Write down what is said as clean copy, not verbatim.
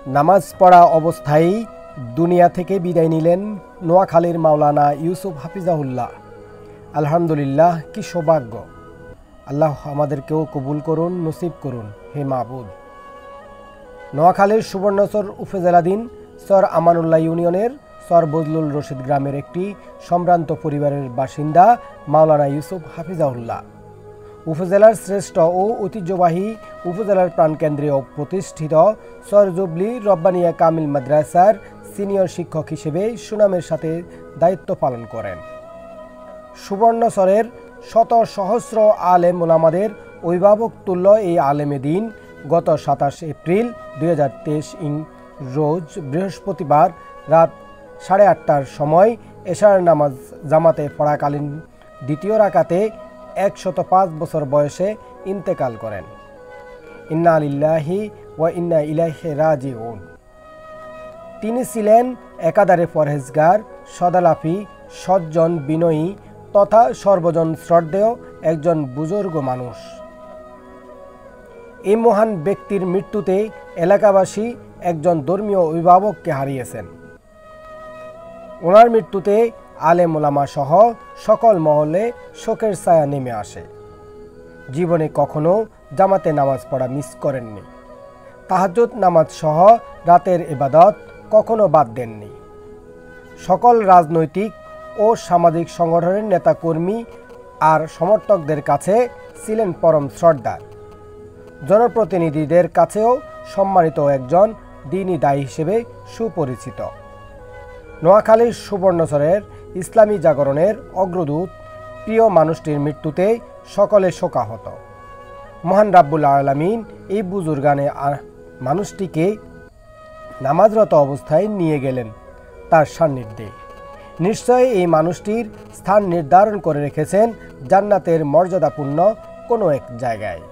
নামাজ পড়া অবস্থায় দুনিয়া থেকে বিদায় নিলেন নোয়াখালীর মাওলানা ইউসুফ হাফিজাহুল্লাহ। আলহামদুলিল্লাহ, কি সৌভাগ্য! আল্লাহ আমাদেরকেও কবুল করুন, নসিব করুন হে মাবুদ। নোয়াখালীর সুবর্ণচর উপজেলাধীন চর আমানুল্লাহ ইউনিয়নের চর বজলুল রশিদ গ্রামের একটি সম্ভ্রান্ত পরিবারের বাসিন্দা মাওলানা ইউসুফ হাফিজাহুল্লাহ উপজেলার শ্রেষ্ঠ ও ঐতিহ্যবাহী উপজেলার প্রাণকেন্দ্রে প্রতিষ্ঠিত চর জুবলি রব্বানিয়া কামিল মাদ্রাসার সিনিয়র শিক্ষক হিসেবে সুনামের সাথে দায়িত্ব পালন করেন। সুবর্ণচরের শত সহস্র আলেম ওলামাদের অভিভাবক তুল্য এই আলেমে দিন গত 27 এপ্রিল 2023 রোজ বৃহস্পতিবার রাত 8:30টার সময় এশার নামাজ জামাতে পড়াকালীন দ্বিতীয় রাকাতে 105 বছর বয়সে ইন্তেকাল করেন। ইন্না লিল্লাহি ওয়া ইন্না ইলাইহি রাজিউন। তিনি ছিলেন একাধারে পরহেজগার, সদালাফি, সজ্জন, বিনয়ী তথা সর্বজন শ্রদ্ধেয় একজন বুজুর্গ মানুষ। এই মহান ব্যক্তির মৃত্যুতে এলাকাবাসী একজন ধর্মীয় অভিভাবককে হারিয়েছেন। ওনার মৃত্যুতে আলেম ওলামা সহ সকল মহলে শোকের ছায়া নেমে আসে। জীবনে কখনো জামাতে নামাজ পড়া মিস করেননি। তাহাজ্জুদ নামাজ সহ রাতের ইবাদত কখনো বাদ দেননি। সকল রাজনৈতিক ও সামাজিক সংগঠনের নেতাকর্মী আর সমর্থকদের কাছে ছিলেন পরম শ্রদ্ধার। জনপ্রতিনিধিদের কাছেও সম্মানিত একজন দ্বীনী দায়ী হিসেবে সুপরিচিত। নোয়াখালীর সুবর্ণচরের ইসলামী জাগরণের অগ্রদূত প্রিয় মানুষটির মৃত্যুতে সকলে শোকাহত। মহান রাব্বুল আলামিন এই বুজুর্গানে মানুষটিকে নামাজরত অবস্থায় নিয়ে গেলেন তার সান্নিধ্যে। নিশ্চয়ই এই মানুষটির স্থান নির্ধারণ করে রেখেছেন জান্নাতের মর্যাদাপূর্ণ কোনো এক জায়গায়।